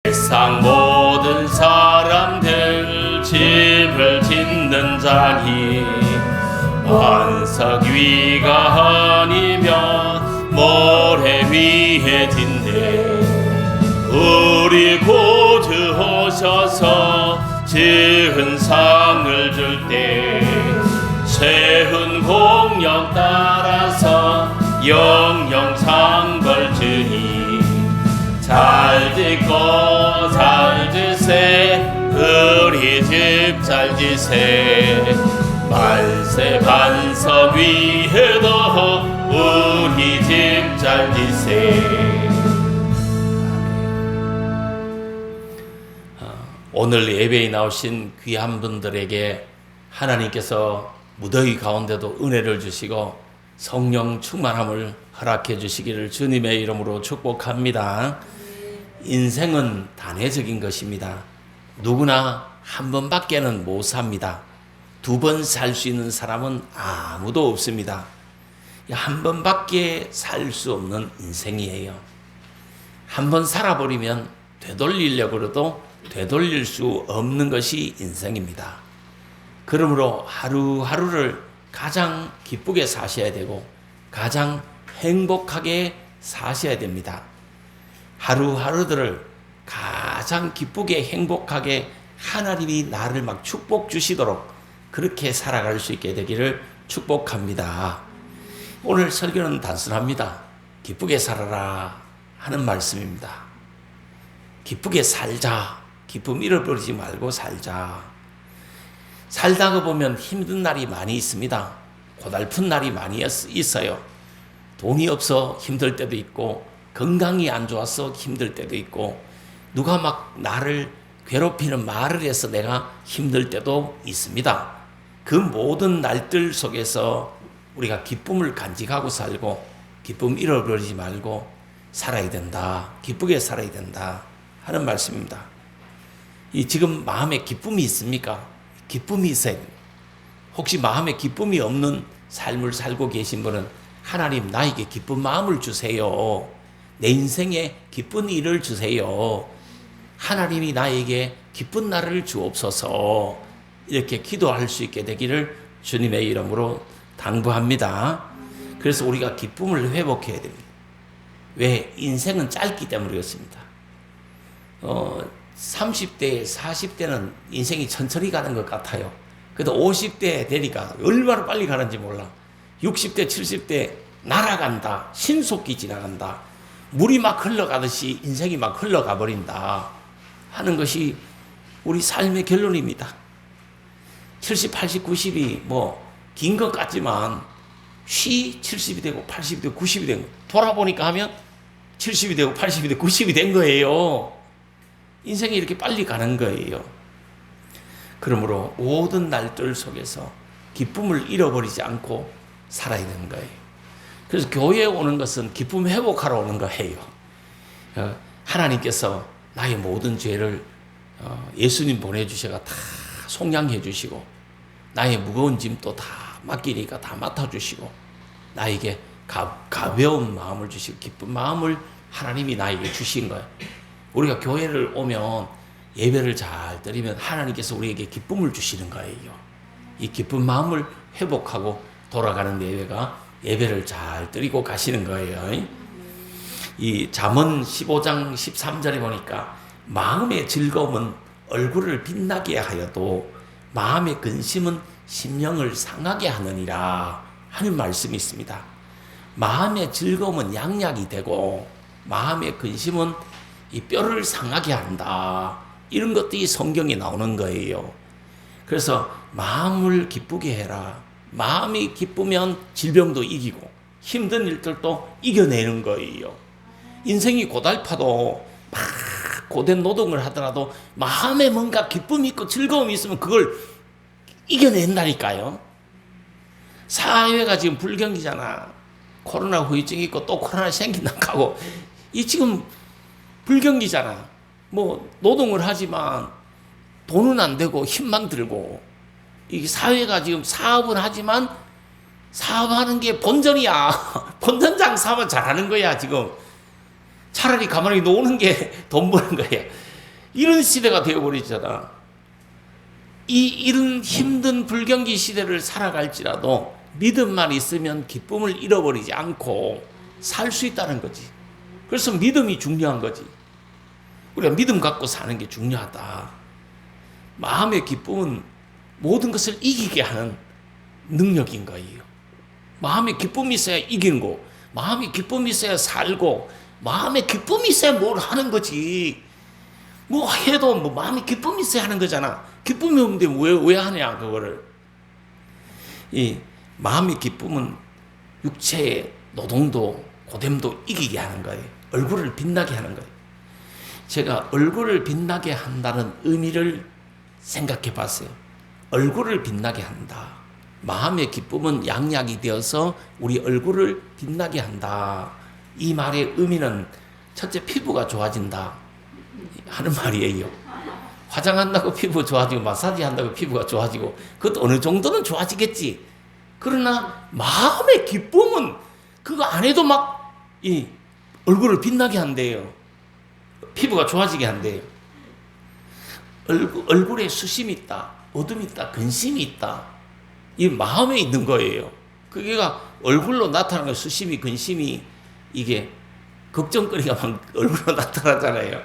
세상 모든 사람들 집을 짓는 자니 반석 위가 아니면 모래 위에 짓네. 우리 구주 오셔서 지은 상을 줄 때 세운 공력 따라서 영영 상벌 주니 잘 짓고 잘 지세 우리 집 잘 지세. 말세 반석 위에도 우리 집 잘 지세. 오늘 예배에 나오신 귀한 분들에게 하나님께서 무더위 가운데도 은혜를 주시고 성령 충만함을 허락해 주시기를 주님의 이름으로 축복합니다. 인생은 단회적인 것입니다. 누구나 한 번밖에는 못 삽니다. 두 번 살 수 있는 사람은 아무도 없습니다. 한 번밖에 살 수 없는 인생이에요. 한 번 살아버리면 되돌리려고 해도 되돌릴 수 없는 것이 인생입니다. 그러므로 하루하루를 가장 기쁘게 사셔야 되고 가장 행복하게 사셔야 됩니다. 하루하루들을 가장 기쁘게 행복하게 하나님이 나를 막 축복 주시도록 그렇게 살아갈 수 있게 되기를 축복합니다. 오늘 설교는 단순합니다. 기쁘게 살아라 하는 말씀입니다. 기쁘게 살자. 기쁨 잃어버리지 말고 살자. 살다가 보면 힘든 날이 많이 있습니다. 고달픈 날이 많이 있어요. 돈이 없어 힘들 때도 있고 건강이 안 좋아서 힘들 때도 있고 누가 막 나를 괴롭히는 말을 해서 내가 힘들 때도 있습니다. 그 모든 날들 속에서 우리가 기쁨을 간직하고 살고 기쁨 잃어버리지 말고 살아야 된다. 기쁘게 살아야 된다 하는 말씀입니다. 지금 마음에 기쁨이 있습니까? 기쁨이 있어야 됩니다. 혹시 마음에 기쁨이 없는 삶을 살고 계신 분은 하나님 나에게 기쁜 마음을 주세요. 내 인생에 기쁜 일을 주세요. 하나님이 나에게 기쁜 날을 주옵소서. 이렇게 기도할 수 있게 되기를 주님의 이름으로 당부합니다. 그래서 우리가 기쁨을 회복해야 됩니다. 왜? 인생은 짧기 때문에 그렇습니다. 30대, 40대는 인생이 천천히 가는 것 같아요. 그래도 50대 되니까 얼마나 빨리 가는지 몰라. 60대, 70대 날아간다. 신속히 지나간다. 물이 막 흘러가듯이 인생이 막 흘러가 버린다 하는 것이 우리 삶의 결론입니다. 70, 80, 90이 긴 것 같지만 70이 되고 80이 되고 90이 된 거. 돌아보니까 하면 70이 되고 80이 되고 90이 된 거예요. 인생이 이렇게 빨리 가는 거예요. 그러므로 모든 날들 속에서 기쁨을 잃어버리지 않고 살아야 되는 거예요. 그래서 교회에 오는 것은 기쁨 회복하러 오는 거예요. 하나님께서 나의 모든 죄를 예수님 보내주셔가 다 속량해 주시고 나의 무거운 짐도 다 맡기니까 다 맡아주시고 나에게 가벼운 마음을 주시고 기쁜 마음을 하나님이 나에게 주신 거예요. 우리가 교회를 오면 예배를 잘 드리면 하나님께서 우리에게 기쁨을 주시는 거예요. 이 기쁜 마음을 회복하고 돌아가는 예배를 잘 드리고 가시는 거예요. 이 잠언 15장 13절에 보니까 마음의 즐거움은 얼굴을 빛나게 하여도 마음의 근심은 심령을 상하게 하느니라 하는 말씀이 있습니다. 마음의 즐거움은 양약이 되고 마음의 근심은 이 뼈를 상하게 한다. 이런 것들이 성경에 나오는 거예요. 그래서 마음을 기쁘게 해라. 마음이 기쁘면 질병도 이기고 힘든 일들도 이겨내는 거예요. 인생이 고달파도 막 고된 노동을 하더라도 마음에 뭔가 기쁨이 있고 즐거움이 있으면 그걸 이겨낸다니까요. 사회가 지금 불경기잖아. 코로나 후유증이 있고 또 코로나 생긴다고 하고 이 지금 불경기잖아. 노동을 하지만 돈은 안 되고 힘만 들고 이 사회가 지금 사업은 하지만 사업하는 게 본전이야. 본전 장사만 잘하는 거야 지금. 차라리 가만히 노는 게 돈 버는 거야. 이런 시대가 되어버리잖아. 이런 힘든 불경기 시대를 살아갈지라도 믿음만 있으면 기쁨을 잃어버리지 않고 살 수 있다는 거지. 그래서 믿음이 중요한 거지. 우리가 믿음 갖고 사는 게 중요하다. 마음의 기쁨은 모든 것을 이기게 하는 능력인 거예요. 마음의 기쁨이 있어야 이기는 거, 마음의 기쁨이 있어야 살고, 마음의 기쁨이 있어야 뭘 하는 거지. 뭐 해도 뭐 마음의 기쁨이 있어야 하는 거잖아. 기쁨이 없는데 왜 하냐 그거를. 이 마음의 기쁨은 육체의 노동도 고됨도 이기게 하는 거예요. 얼굴을 빛나게 하는 거예요. 제가 얼굴을 빛나게 한다는 의미를 생각해 봤어요. 얼굴을 빛나게 한다. 마음의 기쁨은 양약이 되어서 우리 얼굴을 빛나게 한다. 이 말의 의미는 첫째, 피부가 좋아진다 하는 말이에요. 화장한다고 피부 좋아지고 마사지 한다고 피부가 좋아지고 그것도 어느 정도는 좋아지겠지. 그러나 마음의 기쁨은 그거 안 해도 막 이 얼굴을 빛나게 한대요. 피부가 좋아지게 한대요. 얼굴에 수심이 있다, 어둠이 있다, 근심이 있다. 이 마음에 있는 거예요. 그게가 얼굴로 나타나는 수심이, 근심이 이게 걱정거리가 막 얼굴로 나타나잖아요.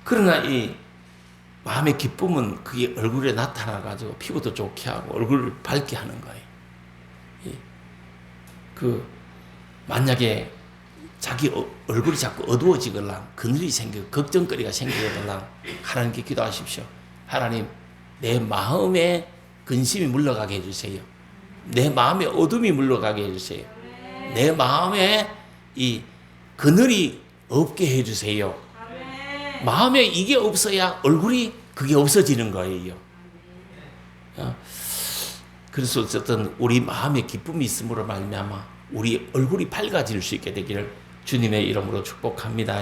그러나 이 마음의 기쁨은 그게 얼굴에 나타나가지고 피부도 좋게 하고 얼굴을 밝게 하는 거예요. 만약에 자기 얼굴이 자꾸 어두워지거나 그늘이 생기고 걱정거리가 생기거나 하나님께 기도하십시오. 하나님, 내 마음에 근심이 물러가게 해주세요. 내 마음에 어둠이 물러가게 해주세요. 내 마음에 이 그늘이 없게 해주세요. 마음에 이게 없어야 얼굴이 그게 없어지는 거예요. 그래서 어쨌든 우리 마음에 기쁨이 있음으로 말미암아 우리 얼굴이 밝아질 수 있게 되기를 주님의 이름으로 축복합니다.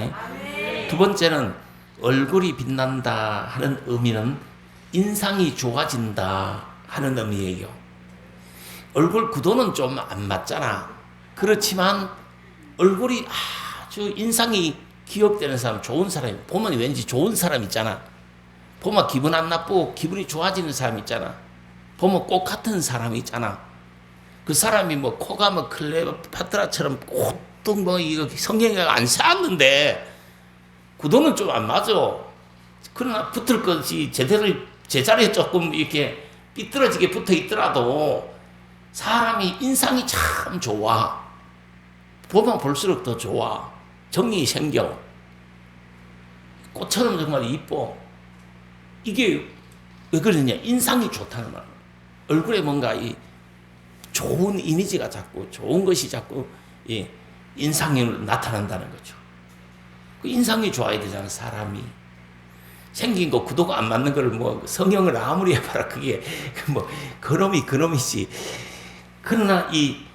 두 번째는 얼굴이 빛난다 하는 의미는 인상이 좋아진다 하는 의미예요. 얼굴 구도는 좀 안 맞잖아. 그렇지만 얼굴이 아주 인상이 기억되는 사람, 좋은 사람, 보면 왠지 좋은 사람 있잖아. 보면 기분 안 나쁘고 기분이 좋아지는 사람 있잖아. 보면 꽃 같은 사람 있잖아. 그 사람이 뭐 코가 뭐 클레오파트라처럼 꽃도 뭐 이거 성경에가 안 쌓았는데 구도는 좀 안 맞아. 그러나 붙을 것이 제자리에 조금 이렇게 삐뚤어지게 붙어 있더라도 사람이 인상이 참 좋아. 보면 볼수록 더 좋아. 정이 생겨. 꽃처럼 정말 이뻐. 이게 왜 그러냐? 인상이 좋다는 말. 얼굴에 뭔가 이 좋은 이미지가 자꾸, 좋은 것이 자꾸 이 인상이 나타난다는 거죠. 그 인상이 좋아야 되잖아, 사람이. 생긴 거 구도가 안 맞는 거를 뭐 성형을 아무리 해봐라 그게 뭐 그놈이지. 그러나 이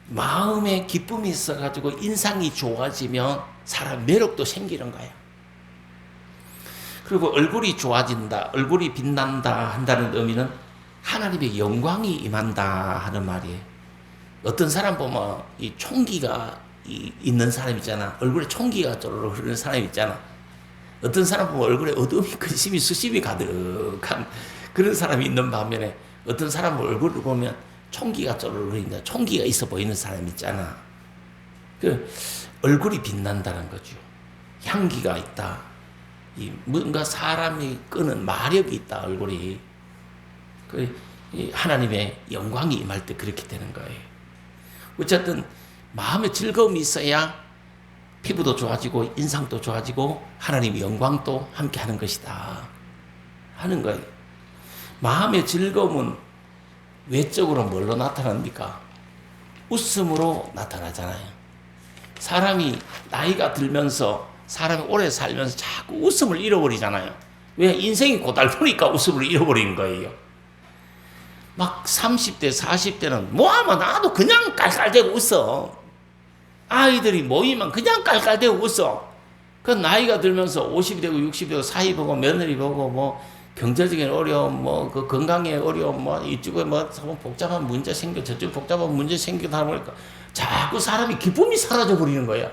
마음에 기쁨이 있어가지고 인상이 좋아지면 사람 매력도 생기는 거야. 그리고 얼굴이 좋아진다, 얼굴이 빛난다 한다는 의미는 하나님의 영광이 임한다 하는 말이에요. 어떤 사람 보면 이 총기가 있는 사람 있잖아. 얼굴에 총기가 쪼르르 흐르는 사람 있잖아. 어떤 사람 보면 얼굴에 어둠이, 근심이, 수심이 가득한 그런 사람이 있는 반면에 어떤 사람 얼굴을 보면 총기가 쪼르르 흐른다. 총기가 있어 보이는 사람 있잖아. 그 얼굴이 빛난다는 거죠. 향기가 있다. 이 뭔가 사람이 끄는 마력이 있다. 얼굴이. 하나님의 영광이 임할 때 그렇게 되는 거예요. 어쨌든 마음의 즐거움이 있어야 피부도 좋아지고 인상도 좋아지고 하나님의 영광도 함께 하는 것이다 하는 거예요. 마음의 즐거움은 외적으로 뭘로 나타납니까? 웃음으로 나타나잖아요. 사람이 나이가 들면서 사람이 오래 살면서 자꾸 웃음을 잃어버리잖아요. 왜? 인생이 고달프니까 웃음을 잃어버리는 거예요. 막 30대, 40대는 뭐하면 나도 그냥 깔깔대고 웃어. 아이들이 모이면 그냥 깔깔대고 웃어. 그 나이가 들면서 50이 되고 60이 되고 사위 보고 며느리 보고 뭐 경제적인 어려움, 뭐 그 건강의 어려움, 뭐 이쪽에 뭐 복잡한 문제 생겨 저쪽 복잡한 문제 생기다 보니까 자꾸 사람이 기쁨이 사라져 버리는 거야.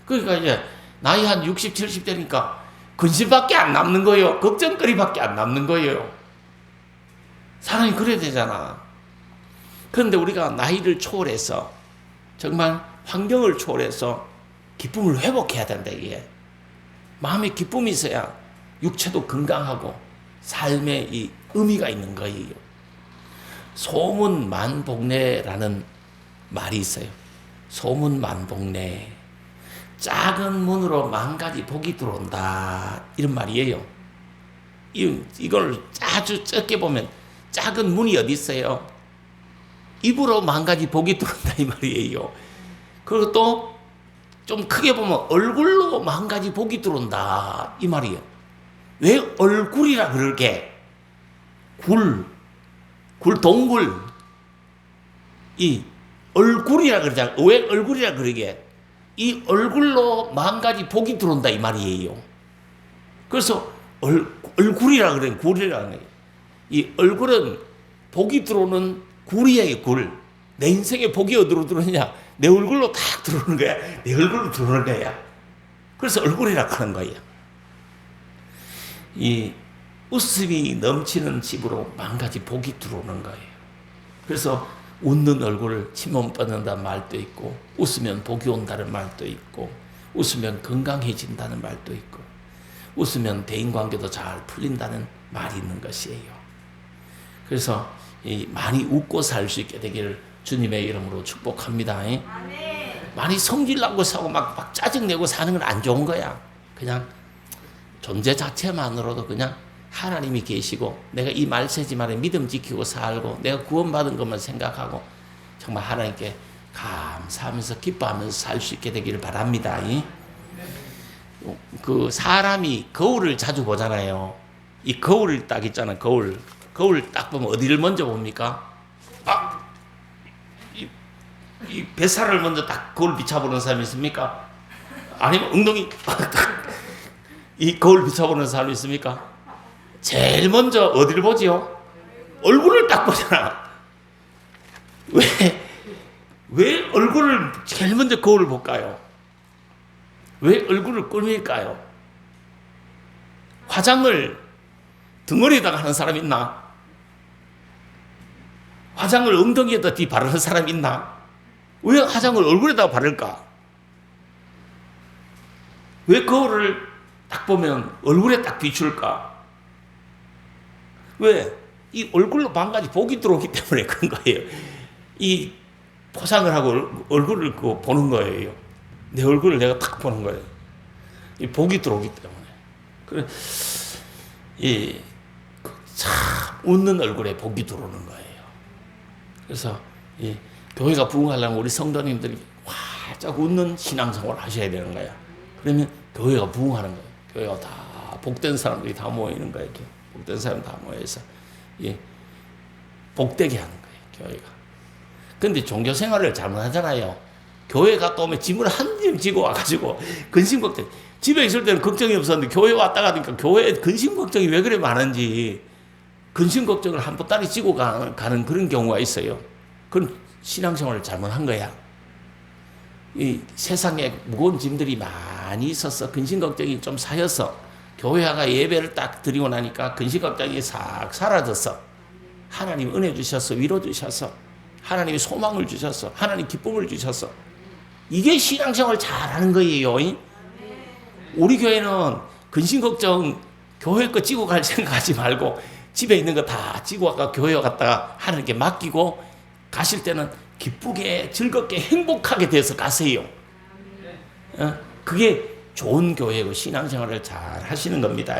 그러니까 이제 나이 한 60, 70 되니까 근심밖에 안 남는 거예요. 걱정거리밖에 안 남는 거예요. 사람이 그래야 되잖아. 그런데 우리가 나이를 초월해서 정말 환경을 초월해서 기쁨을 회복해야 된다 이게. 마음에 기쁨이 있어야 육체도 건강하고 삶에 이 의미가 있는 거예요. 소문만복래라는 말이 있어요. 소문만복래. 작은 문으로 만 가지 복이 들어온다. 이런 말이에요. 이걸 아주 적게 보면 작은 문이 어디 있어요? 입으로 만 가지 복이 들어온다 이 말이에요. 그리고 또 좀 크게 보면 얼굴로 만 가지 복이 들어온다 이 말이에요. 왜 얼굴이라 그러게? 동굴. 이 얼굴이라 그러잖아. 왜 얼굴이라 그러게? 이 얼굴로 만 가지 복이 들어온다 이 말이에요. 그래서 얼굴이라 그래. 굴이라 그래. 이 얼굴은 복이 들어오는 굴이에요. 굴. 내 인생에 복이 어디로 들어오느냐? 내 얼굴로 딱 들어오는 거야. 내 얼굴로 들어오는 거야. 그래서 얼굴이라 하는 거야. 이 웃음이 넘치는 집으로 만 가지 복이 들어오는 거예요. 그래서 웃는 얼굴을 침못 뻗는다는 말도 있고, 웃으면 복이 온다는 말도 있고, 웃으면 건강해진다는 말도 있고, 웃으면 대인관계도 잘 풀린다는 말이 있는 것이에요. 그래서 많이 웃고 살 수 있게 되기를 주님의 이름으로 축복합니다. 많이 성질나고 사고 막 짜증내고 사는 건 안 좋은 거야. 그냥 존재 자체만으로도 그냥 하나님이 계시고 내가 이 말세지만에 믿음 지키고 살고 내가 구원받은 것만 생각하고 정말 하나님께 감사하면서 기뻐하면서 살 수 있게 되기를 바랍니다. 그 사람이 거울을 자주 보잖아요. 이 거울 딱 있잖아. 거울 딱 보면 어디를 먼저 봅니까? 이 뱃살을 먼저 딱 거울 비춰보는 사람이 있습니까? 아니면 엉덩이 이 거울 비춰보는 사람이 있습니까? 제일 먼저 어디를 보지요? 얼굴을 딱 보잖아. 왜 얼굴을 제일 먼저 거울을 볼까요? 왜 얼굴을 꾸밀까요? 화장을 등허리에다가 하는 사람 있나? 화장을 엉덩이에다 바르는 사람 있나? 왜 화장을 얼굴에다가 바를까? 왜 거울을 딱 보면 얼굴에 딱 비출까? 왜? 이 얼굴로 만 가지 복이 들어오기 때문에 그런 거예요. 이 포상을 하고 얼굴을 보는 거예요. 내 얼굴을 내가 딱 보는 거예요. 이 복이 들어오기 때문에. 그래, 참 웃는 얼굴에 복이 들어오는 거예요. 그래서 교회가 부흥하려면 우리 성도님들이 활짝 웃는 신앙생활을 하셔야 되는 거야. 그러면 교회가 부흥하는 거예요. 교회가 다 복된 사람들이 다 모이는 거예요. 복된 사람 다 모여서 복되게 하는 거예요. 교회가. 근데 종교 생활을 잘못하잖아요. 교회 갔다 오면 짐을 한 짐 지고 와가지고 근심 걱정. 집에 있을 때는 걱정이 없었는데 교회 왔다 가니까 교회에 근심 걱정이 왜 그래 많은지 근심 걱정을 한 보따리 지고 가는 그런 경우가 있어요. 그건 신앙생활을 잘못한 거야. 이 세상에 무거운 짐들이 많이 있어서 근심 걱정이 좀 쌓여서 교회 와가 예배를 딱 드리고 나니까 근심 걱정이 싹 사라졌어. 하나님 은혜 주셔서 위로 주셔서 하나님이 소망을 주셔서 하나님 기쁨을 주셔서 이게 신앙생활을 잘하는 거예요. 우리 교회는 근심 걱정 교회 거 지고 갈 생각하지 말고 집에 있는 거 다 지고 와가 교회 갔다가 하나님께 맡기고 가실 때는 기쁘게 즐겁게 행복하게 돼서 가세요. 그게 좋은 교회고 신앙생활을 잘 하시는 겁니다.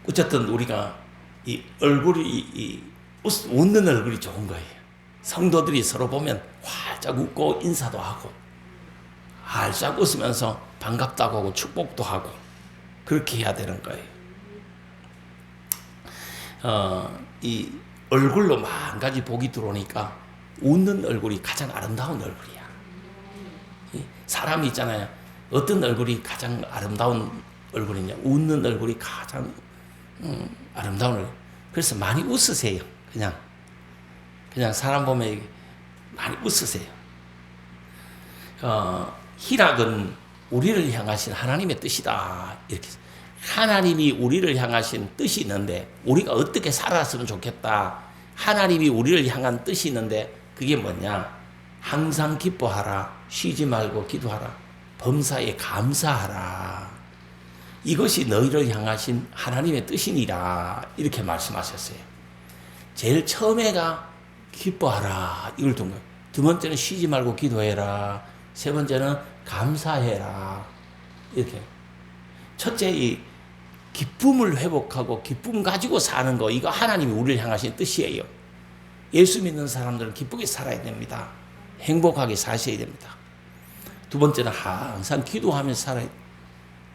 어쨌든 우리가 이 얼굴이 웃는 얼굴이 좋은 거예요. 성도들이 서로 보면 활짝 웃고 인사도 하고 활짝 웃으면서 반갑다고 하고 축복도 하고 그렇게 해야 되는 거예요. 이 얼굴로 만 가지 복이 들어오니까 웃는 얼굴이 가장 아름다운 얼굴이야. 사람이 있잖아요. 어떤 얼굴이 가장 아름다운 얼굴이냐? 웃는 얼굴이 가장 아름다운 얼굴. 그래서 많이 웃으세요. 그냥 사람 보면 많이 웃으세요. 희락은 우리를 향하신 하나님의 뜻이다. 이렇게 하나님이 우리를 향하신 뜻이 있는데 우리가 어떻게 살았으면 좋겠다. 하나님이 우리를 향한 뜻이 있는데 그게 뭐냐? 항상 기뻐하라. 쉬지 말고 기도하라. 범사에 감사하라. 이것이 너희를 향하신 하나님의 뜻이니라. 이렇게 말씀하셨어요. 제일 처음에가 기뻐하라. 이걸 둔 거예요. 두 번째는 쉬지 말고 기도해라. 세 번째는 감사해라. 이렇게. 첫째, 이 기쁨을 회복하고 기쁨 가지고 사는 거, 이거 하나님이 우리를 향하신 뜻이에요. 예수 믿는 사람들은 기쁘게 살아야 됩니다. 행복하게 사셔야 됩니다. 두 번째는 항상 기도하면서 살아야 돼요.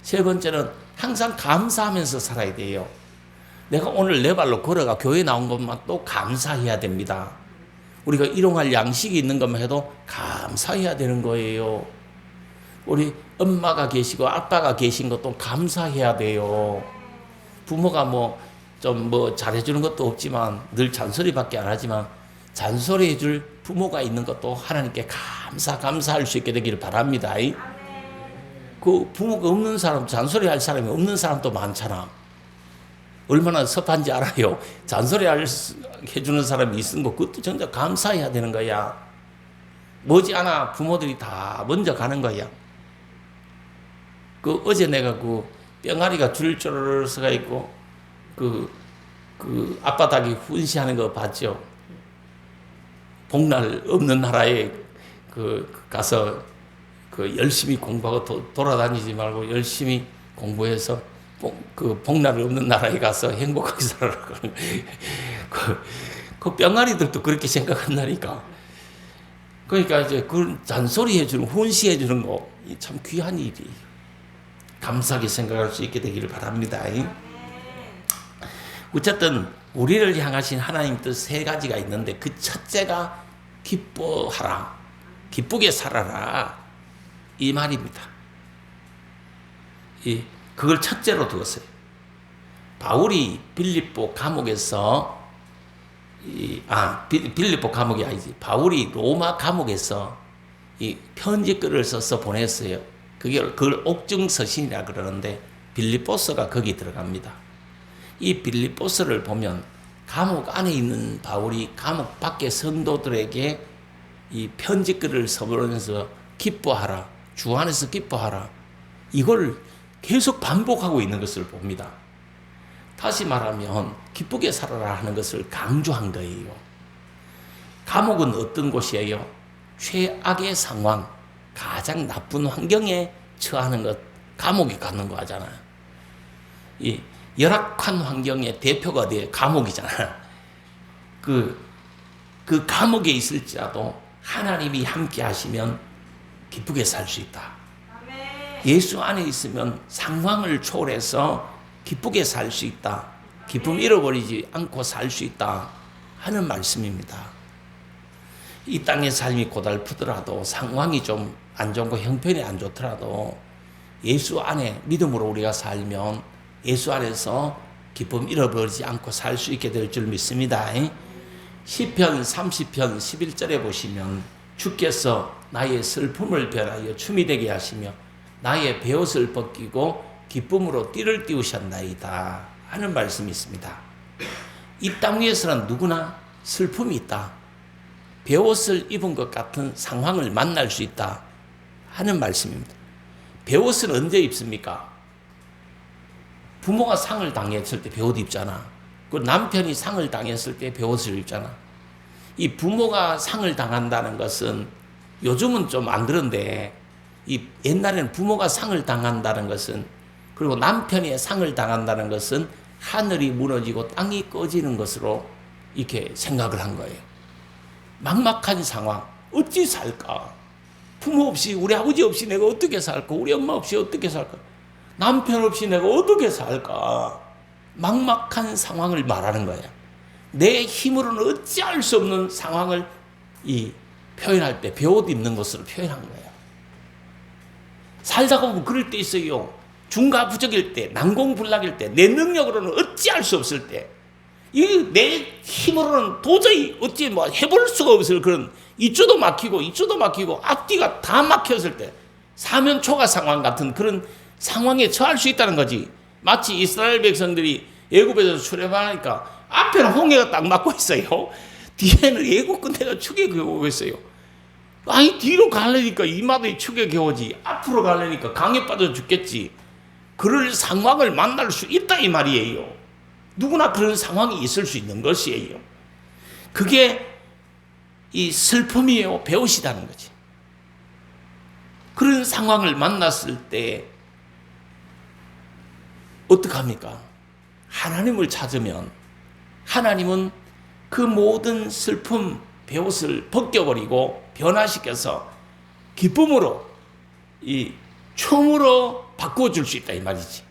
세 번째는 항상 감사하면서 살아야 돼요. 내가 오늘 내 발로 걸어가 교회 나온 것만 또 감사해야 됩니다. 우리가 일용할 양식이 있는 것만 해도 감사해야 되는 거예요. 우리 엄마가 계시고 아빠가 계신 것도 감사해야 돼요. 부모가 좀 잘해주는 것도 없지만 늘 잔소리밖에 안 하지만 잔소리해줄 부모가 있는 것도 하나님께 감사할 수 있게 되기를 바랍니다. 그 부모가 없는 사람, 잔소리할 사람이 없는 사람도 많잖아. 얼마나 섭한지 알아요. 잔소리 해주는 사람이 있는 거 그것도 진짜 감사해야 되는 거야. 머지않아 부모들이 다 먼저 가는 거야. 어제 내가 뿅아리가 줄줄 서가 있고 아빠 닭이 훈시하는 거 봤죠. 복날 없는 나라에 가서 열심히 공부하고 돌아다니지 말고 열심히 공부해서 복날 없는 나라에 가서 행복하게 살아라. 그 뿅아리들도 그렇게 생각한다니까. 그러니까 이제 그 잔소리 해주는, 훈시해 주는 거 참 귀한 일이. 감사하게 생각할 수 있게 되기를 바랍니다. 어쨌든 우리를 향하신 하나님 뜻 세 가지가 있는데 그 첫째가 기뻐하라. 기쁘게 살아라. 이 말입니다. 그걸 첫째로 두었어요. 바울이 빌립보 감옥에서 빌립보 감옥이 아니지. 바울이 로마 감옥에서 이 편지글을 써서 보냈어요. 그걸 옥중서신이라 그러는데 빌립보서가 거기 들어갑니다. 이 빌립보서를 보면 감옥 안에 있는 바울이 감옥 밖의 성도들에게 이 편지글을 써보면서 기뻐하라. 주 안에서 기뻐하라. 이걸 계속 반복하고 있는 것을 봅니다. 다시 말하면 기쁘게 살아라 하는 것을 강조한 거예요. 감옥은 어떤 곳이에요? 최악의 상황, 가장 나쁜 환경에 처하는 것, 감옥에 가는 거 하잖아요. 이 열악한 환경의 대표가 돼 감옥이잖아. 그 감옥에 있을지라도 하나님이 함께 하시면 기쁘게 살 수 있다. 예수 안에 있으면 상황을 초월해서 기쁘게 살 수 있다. 기쁨 잃어버리지 않고 살 수 있다 하는 말씀입니다. 이 땅의 삶이 고달프더라도 상황이 좀 안 좋은 거 형편이 안 좋더라도 예수 안에 믿음으로 우리가 살면 예수 안에서 기쁨 잃어버리지 않고 살 수 있게 될 줄 믿습니다. 시편 30편 11절에 보시면 주께서 나의 슬픔을 변하여 춤이 되게 하시며 나의 베옷을 벗기고 기쁨으로 띠를 띄우셨나이다 하는 말씀이 있습니다. 이 땅 위에서는 누구나 슬픔이 있다. 베옷을 입은 것 같은 상황을 만날 수 있다 하는 말씀입니다. 베옷을 언제 입습니까? 부모가 상을 당했을 때 베옷 입잖아. 그 남편이 상을 당했을 때 베옷을 입잖아. 이 부모가 상을 당한다는 것은 요즘은 좀 안 그런데 이 옛날에는 부모가 상을 당한다는 것은 그리고 남편이 상을 당한다는 것은 하늘이 무너지고 땅이 꺼지는 것으로 이렇게 생각을 한 거예요. 막막한 상황, 어찌 살까? 부모 없이, 우리 아버지 없이 내가 어떻게 살까? 우리 엄마 없이 어떻게 살까? 남편 없이 내가 어떻게 살까? 막막한 상황을 말하는 거야. 내 힘으로는 어찌할 수 없는 상황을 표현할 때 베옷 입는 것으로 표현한 거야. 살다가 보면 그럴 때 있어요. 중가부적일 때, 난공불락일 때, 내 능력으로는 어찌할 수 없을 때, 내 힘으로는 도저히 어찌 해볼 수가 없을 그런 이쪽도 막히고 앞뒤가 다 막혔을 때 사면초가 상황 같은 그런 상황에 처할 수 있다는 거지. 마치 이스라엘 백성들이 애굽에서 출애굽하니까 앞에는 홍해가 딱 막고 있어요. 뒤에는 애국 군대가 축에 겨우고 있어요. 아니 뒤로 가려니까 이마들이 축에 겨우지, 앞으로 가려니까 강에 빠져 죽겠지. 그럴 상황을 만날 수 있다 이 말이에요. 누구나 그런 상황이 있을 수 있는 것이에요. 그게 이 슬픔이에요. 배우시다는 거지. 그런 상황을 만났을 때 어떡합니까? 하나님을 찾으면 하나님은 그 모든 슬픔, 배옷을 벗겨버리고 변화시켜서 기쁨으로, 이 춤으로 바꾸어줄 수 있다 이 말이지.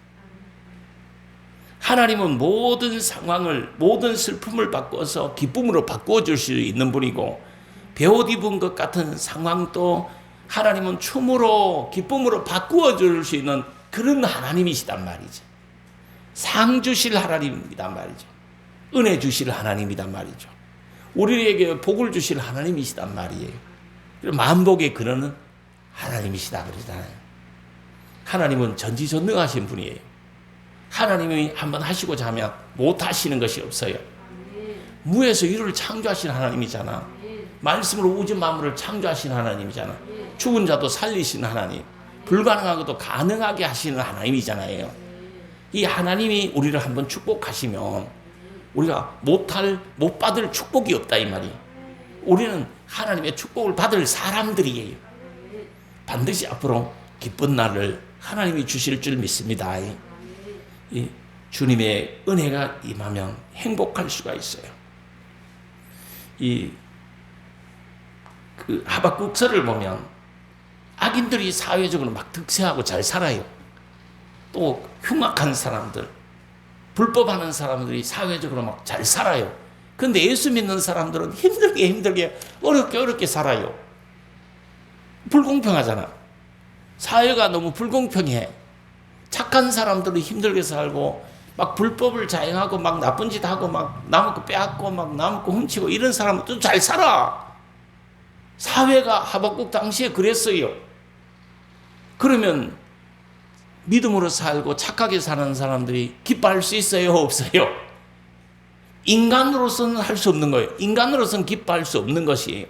하나님은 모든 상황을, 모든 슬픔을 바꿔서 기쁨으로 바꾸어줄 수 있는 분이고, 배옷 입은 것 같은 상황도 하나님은 춤으로, 기쁨으로 바꾸어줄 수 있는 그런 하나님이시단 말이죠. 상 주실 하나님이란 말이죠. 은혜 주실 하나님이란 말이죠. 우리에게 복을 주실 하나님이시단 말이에요. 만복의 근원은 하나님이시다 그러잖아요. 하나님은 전지전능하신 분이에요. 하나님이 한번 하시고자 하면 못 하시는 것이 없어요. 무에서 유를 창조하신 하나님이잖아. 말씀으로 우주 만물을 창조하신 하나님이잖아. 죽은 자도 살리신 하나님, 불가능한 것도 가능하게 하시는 하나님이잖아요. 이 하나님이 우리를 한번 축복하시면 우리가 못 받을 축복이 없다 이 말이. 우리는 하나님의 축복을 받을 사람들이에요. 반드시 앞으로 기쁜 날을 하나님이 주실 줄 믿습니다. 이 주님의 은혜가 임하면 행복할 수가 있어요. 그 하박국서를 보면 악인들이 사회적으로 막 득세하고 잘 살아요. 또 흉악한 사람들, 불법하는 사람들이 사회적으로 막 잘 살아요. 근데 예수 믿는 사람들은 힘들게 어렵게 살아요. 불공평하잖아. 사회가 너무 불공평해. 착한 사람들은 힘들게 살고 막 불법을 자행하고 막 나쁜 짓 하고 막 남의 거 빼앗고 막 남의 거 훔치고 이런 사람은 잘 살아. 사회가 하박국 당시에 그랬어요. 그러면 믿음으로 살고 착하게 사는 사람들이 기뻐할 수 있어요? 없어요? 인간으로서는 할 수 없는 거예요. 인간으로서는 기뻐할 수 없는 것이에요.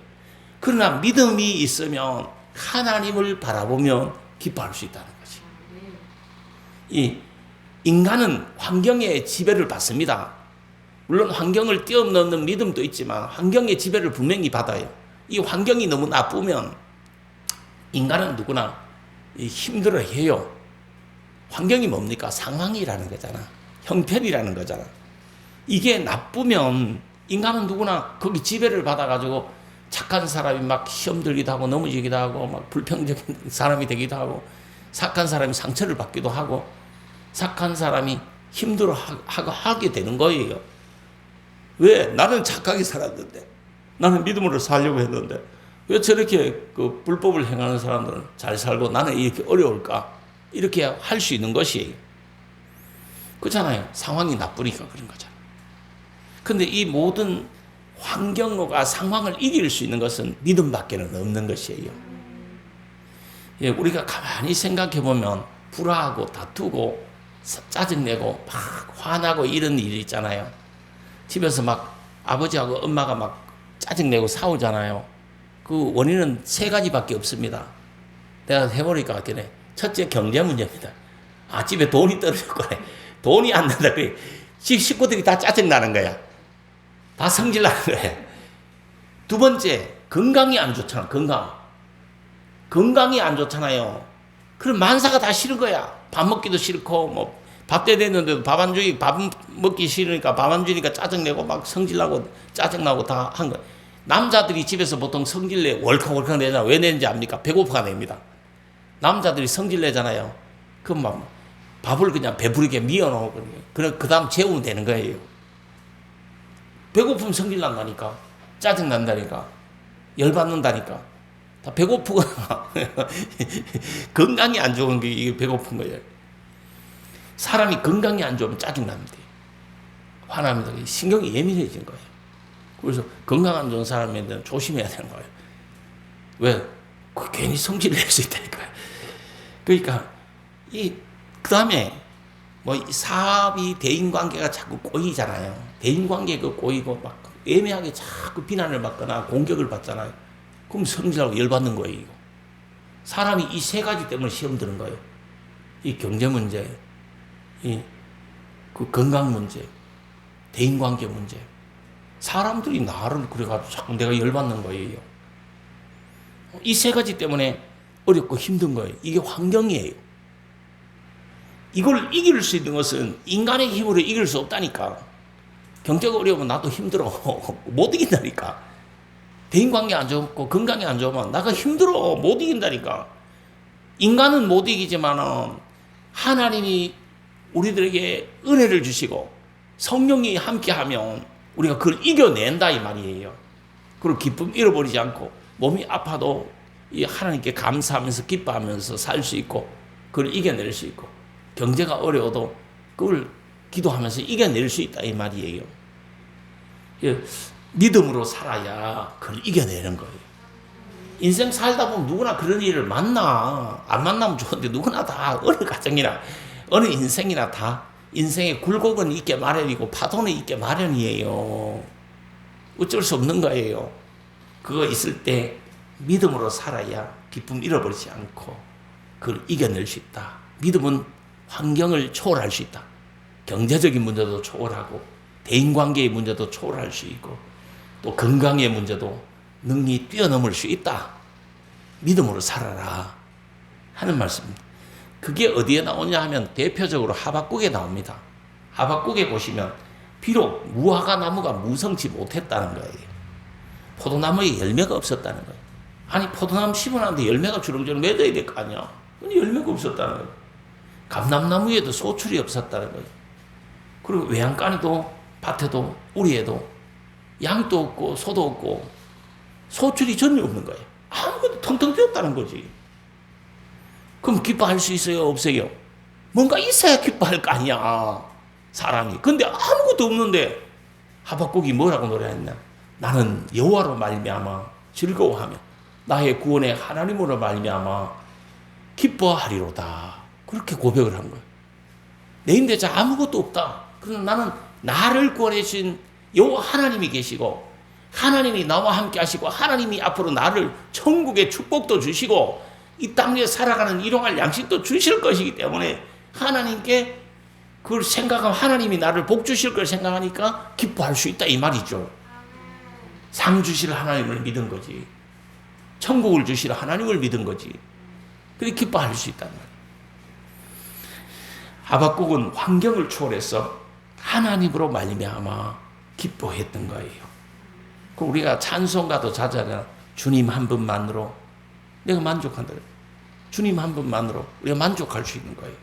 그러나 믿음이 있으면 하나님을 바라보면 기뻐할 수 있다는 거지. 이 인간은 환경의 지배를 받습니다. 물론 환경을 뛰어넘는 믿음도 있지만 환경의 지배를 분명히 받아요. 이 환경이 너무 나쁘면 인간은 누구나 힘들어해요. 환경이 뭡니까? 상황이라는 거잖아. 형편이라는 거잖아. 이게 나쁘면 인간은 누구나 거기 지배를 받아가지고 착한 사람이 막 시험 들기도 하고 넘어지기도 하고 막 불평적인 사람이 되기도 하고 착한 사람이 상처를 받기도 하고 착한 사람이 힘들어하게 되는 거예요. 왜? 나는 착하게 살았는데, 나는 믿음으로 살려고 했는데 왜 저렇게 그 불법을 행하는 사람들은 잘 살고 나는 이렇게 어려울까? 이렇게 할 수 있는 것이에요. 그렇잖아요. 상황이 나쁘니까 그런 거잖아요. 근데 이 모든 환경과 상황을 이길 수 있는 것은 믿음밖에는 없는 것이에요. 예, 우리가 가만히 생각해 보면 불화하고 다투고 짜증내고 막 화나고 이런 일이 있잖아요. 집에서 막 아버지하고 엄마가 막 짜증내고 싸우잖아요. 그 원인은 세 가지밖에 없습니다. 내가 해보니까 같긴 첫째, 경제 문제입니다. 집에 돈이 떨어졌거나 돈이 안 난다. 그래. 집 식구들이 다 짜증나는 거야. 다 성질나는 거야. 두 번째, 건강이 안 좋잖아. 건강이 안 좋잖아요. 그럼 만사가 다 싫은 거야. 밥 먹기도 싫고 뭐 밥때 됐는데도 밥 먹기 싫으니까 밥 안 주니까 짜증내고 막 성질나고 짜증나고 다 한 거야. 남자들이 집에서 보통 성질내 월캉월캉 내잖아. 왜 내는지 압니까? 배고파가 냅니다. 남자들이 성질 내잖아요. 그럼 막 밥을 그냥 배부르게 미어놓고 그 다음 재우면 되는 거예요. 배고프면 성질 난다니까. 짜증 난다니까. 열받는다니까. 다 배고프거나 건강이 안 좋은 게 이게 배고픈 거예요. 사람이 건강이 안 좋으면 짜증 납니다. 화납니다. 신경이 예민해진 거예요. 그래서 건강 안 좋은 사람한테는 조심해야 되는 거예요. 왜? 괜히 성질을 낼 수 있다니까요. 그러니까 그 다음에 뭐 사업이 대인관계가 자꾸 꼬이잖아요. 대인관계가 꼬이고 막 애매하게 자꾸 비난을 받거나 공격을 받잖아요. 그럼 성질하고 열받는 거예요. 사람이 이 세 가지 때문에 시험 드는 거예요. 이 경제 문제, 그 건강 문제, 대인관계 문제. 사람들이 나를 그래가지고 자꾸 내가 열받는 거예요. 이 세 가지 때문에 어렵고 힘든 거예요. 이게 환경이에요. 이걸 이길 수 있는 것은 인간의 힘으로 이길 수 없다니까. 경제가 어려우면 나도 힘들어. 못 이긴다니까. 대인관계 안 좋고 건강이 안 좋으면 나가 힘들어. 못 이긴다니까. 인간은 못 이기지만 하나님이 우리들에게 은혜를 주시고 성령이 함께하면 우리가 그걸 이겨낸다 이 말이에요. 그리고 기쁨 잃어버리지 않고 몸이 아파도 이 하나님께 감사하면서 기뻐하면서 살 수 있고 그걸 이겨낼 수 있고 경제가 어려워도 그걸 기도하면서 이겨낼 수 있다 이 말이에요. 믿음으로 살아야 그걸 이겨내는 거예요. 인생 살다 보면 누구나 그런 일을 만나. 안 만나면 좋은데 누구나 다 어느 가정이나 어느 인생이나 다 인생의 굴곡은 있게 마련이고 파도는 있게 마련이에요. 어쩔 수 없는 거예요. 그거 있을 때 믿음으로 살아야 기쁨 잃어버리지 않고 그걸 이겨낼 수 있다. 믿음은 환경을 초월할 수 있다. 경제적인 문제도 초월하고 대인관계의 문제도 초월할 수 있고 또 건강의 문제도 능히 뛰어넘을 수 있다. 믿음으로 살아라 하는 말씀입니다. 그게 어디에 나오냐 하면 대표적으로 하박국에 나옵니다. 하박국에 보시면 비록 무화과 나무가 무성치 못했다는 거예요. 포도나무에 열매가 없었다는 거예요. 아니 포도나무 심어놨는데 열매가 주렁주렁 맺어야 될 거 아니야. 근데 열매가 없었다는 거예요. 감람나무에도 소출이 없었다는 거예요. 그리고 외양간에도 밭에도 우리에도 양도 없고 소도 없고 소출이 전혀 없는 거예요. 아무것도 텅텅 비었다는 거지. 그럼 기뻐할 수 있어요? 없어요? 뭔가 있어야 기뻐할 거 아니야 사람이. 근데 아무것도 없는데 하박국이 뭐라고 노래했냐. 나는 여호와로 말미암아 즐거워하며 나의 구원의 하나님으로 말미암아 기뻐하리로다. 그렇게 고백을 한 거예요. 내 인대자 아무것도 없다. 그러나 나는 나를 구원해 주신 여호와 하나님이 계시고 하나님이 나와 함께 하시고 하나님이 앞으로 나를 천국의 축복도 주시고 이 땅 위에 살아가는 일용할 양식도 주실 것이기 때문에 하나님께 그걸 생각하면 하나님이 나를 복 주실 걸 생각하니까 기뻐할 수 있다 이 말이죠. 상 주실 하나님을 믿은 거지. 천국을 주실 하나님을 믿은 거지. 그래 기뻐할 수 있단 말이에요. 하박국은 환경을 초월해서 하나님으로 말미암아 기뻐했던 거예요. 우리가 찬송가도 자주 하잖아. 주님 한 분만으로 내가 만족한다. 주님 한 분만으로 우리가 만족할 수 있는 거예요.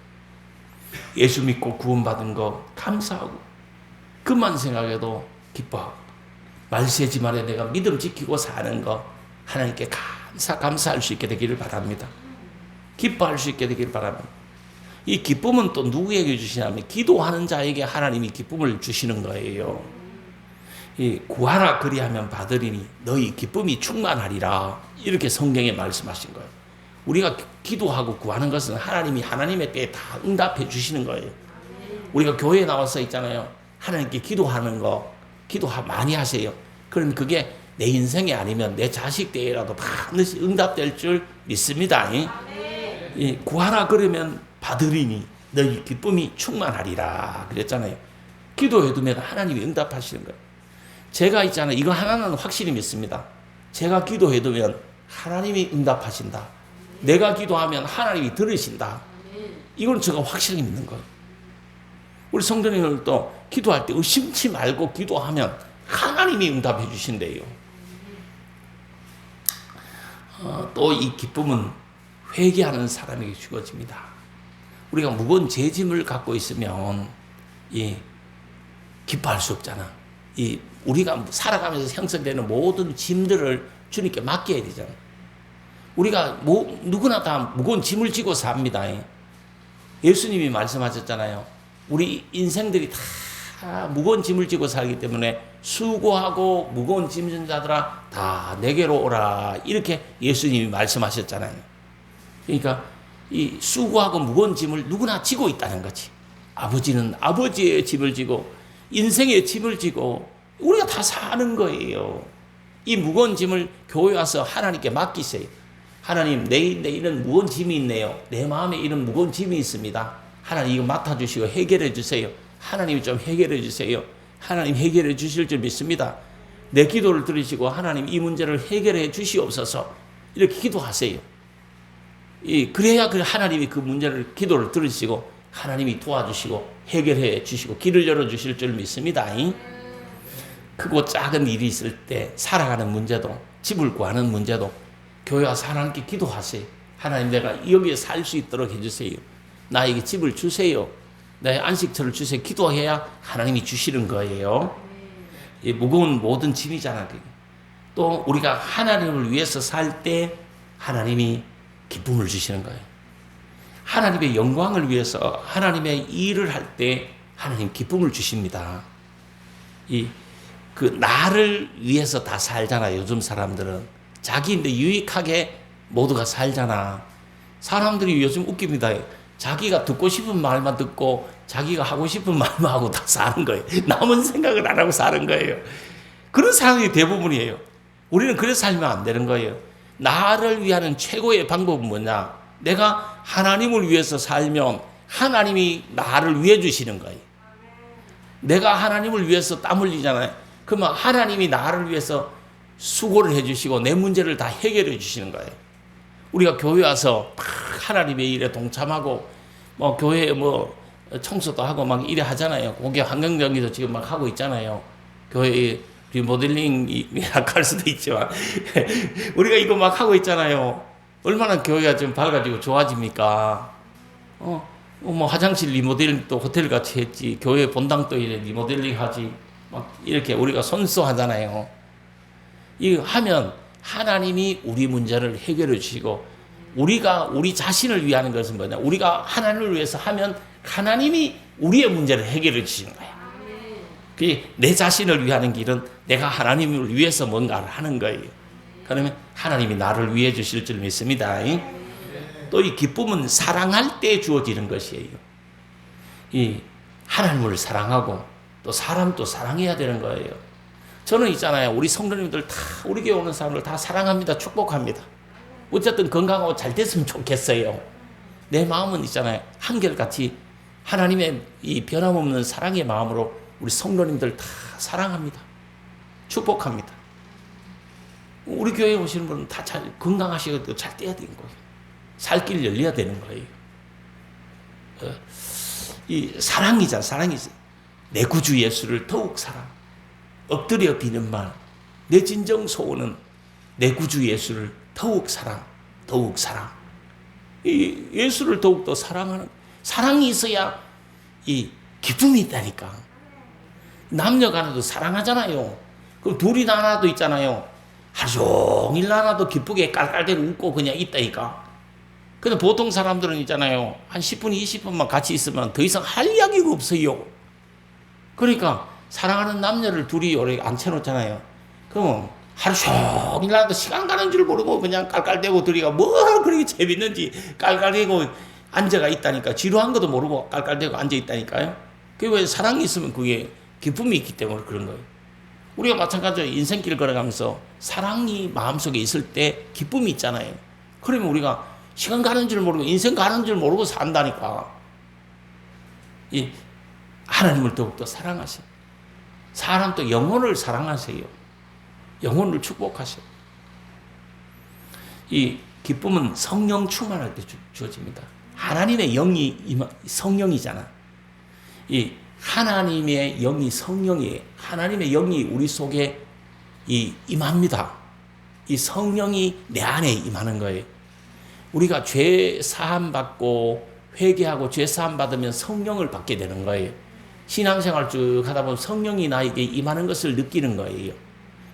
예수 믿고 구원받은 거 감사하고 그만 생각해도 기뻐하고 말세지 말에 내가 믿음 지키고 사는 거 하나님께 감사할 수 있게 되기를 바랍니다. 기뻐할 수 있게 되기를 바랍니다. 이 기쁨은 또 누구에게 주시냐면 기도하는 자에게 하나님이 기쁨을 주시는 거예요. 이 구하라 그리하면 받으리니 너희 기쁨이 충만하리라 이렇게 성경에 말씀하신 거예요. 우리가 기도하고 구하는 것은 하나님이 하나님의 때에 다 응답해 주시는 거예요. 우리가 교회에 나와서 있잖아요. 하나님께 기도하는 거 기도 많이 하세요. 그럼 그게 내 인생이 아니면 내 자식 때에라도 반드시 응답될 줄 믿습니다. 이 구하라 그러면 받으리니 너희 기쁨이 충만하리라 그랬잖아요. 기도해두면 하나님이 응답하시는 거예요. 제가 있잖아요. 이거 하나는 확실히 믿습니다. 제가 기도해두면 하나님이 응답하신다. 내가 기도하면 하나님이 들으신다. 이건 제가 확실히 믿는 거예요. 우리 성도님들도 기도할 때 의심치 말고 기도하면 하나님이 응답해 주신대요. 또 이 기쁨은 회개하는 사람에게 주어집니다. 우리가 무거운 죄짐을 갖고 있으면 기뻐할 수 없잖아. 우리가 살아가면서 형성되는 모든 짐들을 주님께 맡겨야 되잖아. 우리가 누구나 다 무거운 짐을 지고 삽니다. 예수님이 말씀하셨잖아요. 우리 인생들이 다 무거운 짐을 지고 살기 때문에 수고하고 무거운 짐진 자들아 다 내게로 오라 이렇게 예수님이 말씀하셨잖아요. 그러니까 이 수고하고 무거운 짐을 누구나 지고 있다는 거지. 아버지는 아버지의 짐을 지고 인생의 짐을 지고 우리가 다 사는 거예요. 이 무거운 짐을 교회 와서 하나님께 맡기세요. 하나님, 내 이런 무거운 짐이 있네요. 내 마음에 이런 무거운 짐이 있습니다. 하나님 이거 맡아주시고 해결해 주세요. 하나님이 좀 해결해 주세요. 하나님 해결해 주실 줄 믿습니다. 내 기도를 들으시고 하나님 이 문제를 해결해 주시옵소서 이렇게 기도하세요. 그래야 하나님이 그 문제를 기도를 들으시고 하나님이 도와주시고 해결해 주시고 길을 열어주실 줄 믿습니다. 크고 작은 일이 있을 때 살아가는 문제도 집을 구하는 문제도 교회 와서 하나님께 기도하세요. 하나님 내가 여기에 살 수 있도록 해주세요. 나에게 집을 주세요. 나의 안식처를 주세요. 기도해야 하나님이 주시는 거예요. 무거운 모든 짐이잖아. 또 우리가 하나님을 위해서 살 때 하나님이 기쁨을 주시는 거예요. 하나님의 영광을 위해서 하나님의 일을 할 때 하나님 기쁨을 주십니다. 그 나를 위해서 다 살잖아. 요즘 사람들은 자기인데 유익하게 모두가 살잖아. 사람들이 요즘 웃깁니다. 자기가 듣고 싶은 말만 듣고 자기가 하고 싶은 말만 하고 다 사는 거예요. 남은 생각을 안 하고 사는 거예요. 그런 사람이 대부분이에요. 우리는 그래서 살면 안 되는 거예요. 나를 위하는 최고의 방법은 뭐냐? 내가 하나님을 위해서 살면 하나님이 나를 위해 주시는 거예요. 내가 하나님을 위해서 땀 흘리잖아요. 그러면 하나님이 나를 위해서 수고를 해주시고 내 문제를 다 해결해 주시는 거예요. 우리가 교회 와서 하나님의 일에 동참하고 교회에 청소도 하고 막 이래 하잖아요. 그게 환경정리도 지금 막 하고 있잖아요. 교회 리모델링이 약할 수도 있지만 우리가 이거 막 하고 있잖아요. 얼마나 교회가 좀 밝아지고 좋아집니까? 화장실 리모델링도 호텔 같이 했지. 교회 본당도 이래 리모델링 하지. 막 이렇게 우리가 선수하잖아요. 이거 하면 하나님이 우리 문제를 해결해 주시고 우리가 우리 자신을 위하는 것은 뭐냐? 우리가 하나님을 위해서 하면 하나님이 우리의 문제를 해결해 주시는 거예요. 내 자신을 위하는 길은 내가 하나님을 위해서 뭔가를 하는 거예요. 그러면 하나님이 나를 위해 주실 줄 믿습니다. 또 이 기쁨은 사랑할 때 주어지는 것이에요. 하나님을 사랑하고 또 사람도 사랑해야 되는 거예요. 저는 있잖아요. 우리 성도님들 다 우리 교회 오는 사람들 다 사랑합니다. 축복합니다. 어쨌든 건강하고 잘 됐으면 좋겠어요. 내 마음은 있잖아요. 한결같이 하나님의 이 변함없는 사랑의 마음으로 우리 성도님들 다 사랑합니다. 축복합니다. 우리 교회에 오시는 분은 다 잘 건강하시고 잘 돼야 되는 거예요. 살 길 열려야 되는 거예요. 이 사랑이잖아. 사랑이지. 내 구주 예수를 더욱 사랑. 엎드려 비는 말. 내 진정 소원은 내 구주 예수를 더욱 사랑. 더욱 사랑. 이 예수를 더욱더 사랑하는 사랑이 있어야 이 기쁨이 있다니까. 남녀 간에도 사랑하잖아요. 그럼 둘이 나눠도 있잖아요. 하루 종일 나눠도 기쁘게 깔깔대고 웃고 그냥 있다니까. 근데 보통 사람들은 있잖아요. 한 10분, 20분만 같이 있으면 더 이상 할 이야기가 없어요. 그러니까 사랑하는 남녀를 둘이 오래 앉혀놓잖아요. 그러면 하루 종일 나도 시간 가는 줄 모르고 그냥 깔깔대고 둘이가 뭐 그렇게 재밌는지 깔깔대고 앉아가 있다니까. 지루한 것도 모르고 깔깔대고 앉아 있다니까요. 그게 왜 사랑이 있으면 그게 기쁨이 있기 때문에 그런 거예요. 우리가 마찬가지로 인생길 걸어가면서 사랑이 마음속에 있을 때 기쁨이 있잖아요. 그러면 우리가 시간 가는 줄 모르고 인생 가는 줄 모르고 산다니까. 이 하나님을 더욱더 사랑하세요. 사람도 영혼을 사랑하세요. 영혼을 축복하세요. 이 기쁨은 성령 충만할 때 주어집니다. 하나님의 영이 성령이잖아. 이 하나님의 영이 성령이에요. 하나님의 영이 우리 속에 임합니다. 이 성령이 내 안에 임하는 거예요. 우리가 죄 사함 받고 회개하고 죄 사함 받으면 성령을 받게 되는 거예요. 신앙생활 쭉 하다 보면 성령이 나에게 임하는 것을 느끼는 거예요.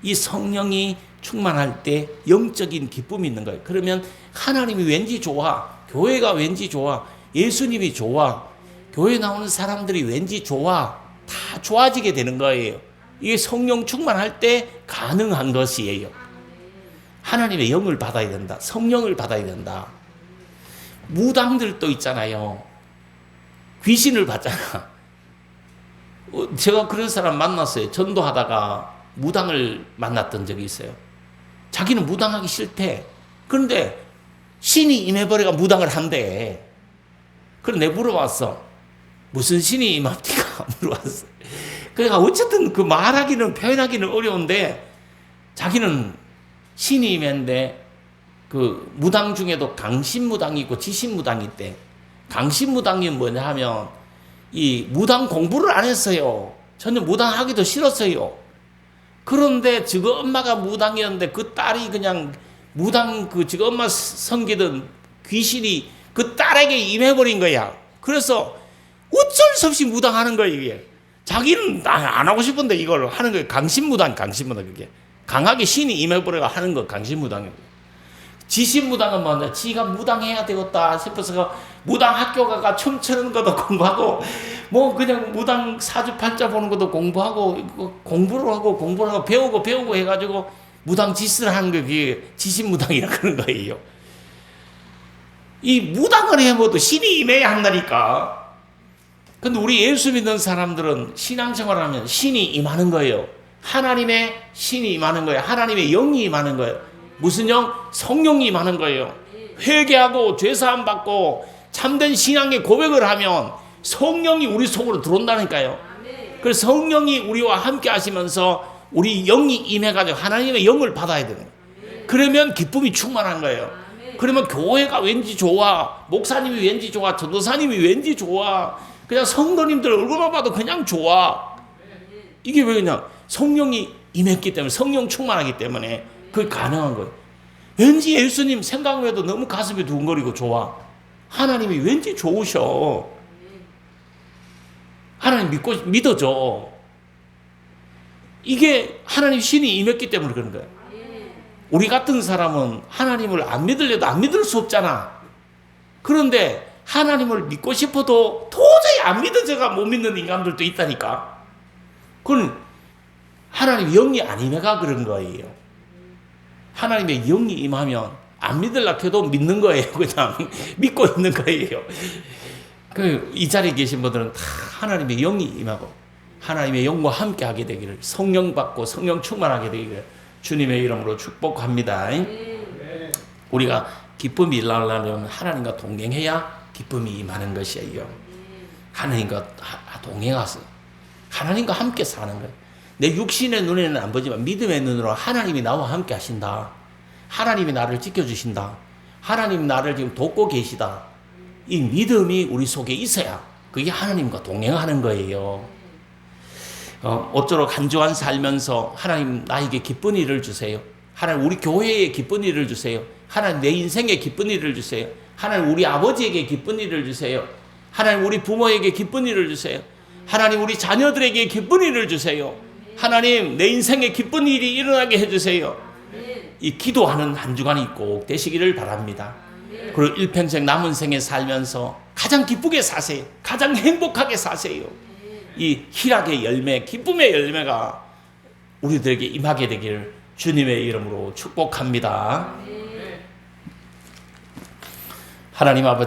이 성령이 충만할 때 영적인 기쁨이 있는 거예요. 그러면 하나님이 왠지 좋아, 교회가 왠지 좋아, 예수님이 좋아, 교회 나오는 사람들이 왠지 좋아, 다 좋아지게 되는 거예요. 이게 성령 충만할 때 가능한 것이에요. 하나님의 영을 받아야 된다. 성령을 받아야 된다. 무당들도 있잖아요. 귀신을 봤잖아. 제가 그런 사람 만났어요. 전도하다가 무당을 만났던 적이 있어요. 자기는 무당하기 싫대. 그런데 신이 임해버려가 무당을 한대. 그래서 내가 물어봤어. 무슨 신이 임합니까? 물어봤어. 그러니까 어쨌든 그 말하기는, 표현하기는 어려운데 자기는 신이 임했는데 그 무당 중에도 강신무당이 있고 지신무당이 있대. 강신무당이 뭐냐 하면 이 무당 공부를 안 했어요. 전혀 무당하기도 싫었어요. 그런데 지금 엄마가 무당이었는데 그 딸이 그냥 무당 그 지금 엄마 섬기던 귀신이 그 딸에게 임해버린 거야. 그래서 어쩔 수 없이 무당하는 거야 이게. 자기는 안 하고 싶은데 이걸 하는 거예요. 강신무당 그게. 강하게 신이 임해버려가 하는 거 강신무당이에요. 지신무당은 뭐냐? 지가 무당해야 되겠다 싶어서 무당 학교 가가 춤 추는 것도 공부하고 뭐 그냥 무당 사주팔자 보는 것도 공부하고 공부를 하고 배우고 해가지고 무당 짓을 하는 게 그게 지신무당이라 그런 거예요. 이 무당을 해봐도 신이 임해야 한다니까. 근데 우리 예수 믿는 사람들은 신앙생활을 하면 신이 임하는 거예요. 하나님의 신이 임하는 거예요. 하나님의 영이 임하는 거예요. 무슨 영? 성령이 임하는 거예요. 회개하고 죄사함 받고 참된 신앙의 고백을 하면 성령이 우리 속으로 들어온다니까요. 그래서 성령이 우리와 함께 하시면서 우리 영이 임해가지고 하나님의 영을 받아야 되는 거예요. 그러면 기쁨이 충만한 거예요. 그러면 교회가 왠지 좋아, 목사님이 왠지 좋아, 전도사님이 왠지 좋아, 그냥 성도님들 얼굴만 봐도 그냥 좋아. 이게 왜 그냥 성령이 임했기 때문에, 성령 충만하기 때문에 그게 가능한 거예요. 왠지 예수님 생각만 해도 너무 가슴이 두근거리고 좋아. 하나님이 왠지 좋으셔. 하나님 믿어줘. 이게 하나님 신이 임했기 때문에 그런 거예요. 우리 같은 사람은 하나님을 안 믿으려도 안 믿을 수 없잖아. 그런데 하나님을 믿고 싶어도 도저히 안 믿어져가 못 믿는 인간들도 있다니까. 그건 하나님 영이 안 임해가 그런 거예요. 하나님의 영이 임하면 안 믿으려고 해도 믿는 거예요. 그냥 믿고 있는 거예요. 이 자리에 계신 분들은 다 하나님의 영이 임하고 하나님의 영과 함께 하게 되기를, 성령 받고 성령 충만하게 되기를 주님의 이름으로 축복합니다. 우리가 기쁨이 일어나려면 하나님과 동행해야 기쁨이 임하는 것이에요. 하나님과 동행하서 하나님과 함께 사는 거예요. 내 육신의 눈에는 안 보지만 믿음의 눈으로 하나님이 나와 함께 하신다. 하나님이 나를 지켜주신다. 하나님이 나를 지금 돕고 계시다. 이 믿음이 우리 속에 있어야 그게 하나님과 동행하는 거예요. 어쩌록 한 주간 살면서 하나님 나에게 기쁜 일을 주세요. 하나님 우리 교회에 기쁜 일을 주세요. 하나님 내 인생에 기쁜 일을 주세요. 하나님 우리 아버지에게 기쁜 일을 주세요. 하나님 우리 부모에게 기쁜 일을 주세요. 하나님 우리 자녀들에게 기쁜 일을 주세요. 하나님 내 인생에 기쁜 일이 일어나게 해주세요. 이 기도하는 한 주간이 꼭 되시기를 바랍니다. 그리고 일평생 남은 생에 살면서 가장 기쁘게 사세요. 가장 행복하게 사세요. 이 희락의 열매, 기쁨의 열매가 우리들에게 임하게 되기를 주님의 이름으로 축복합니다. 하나님 아버지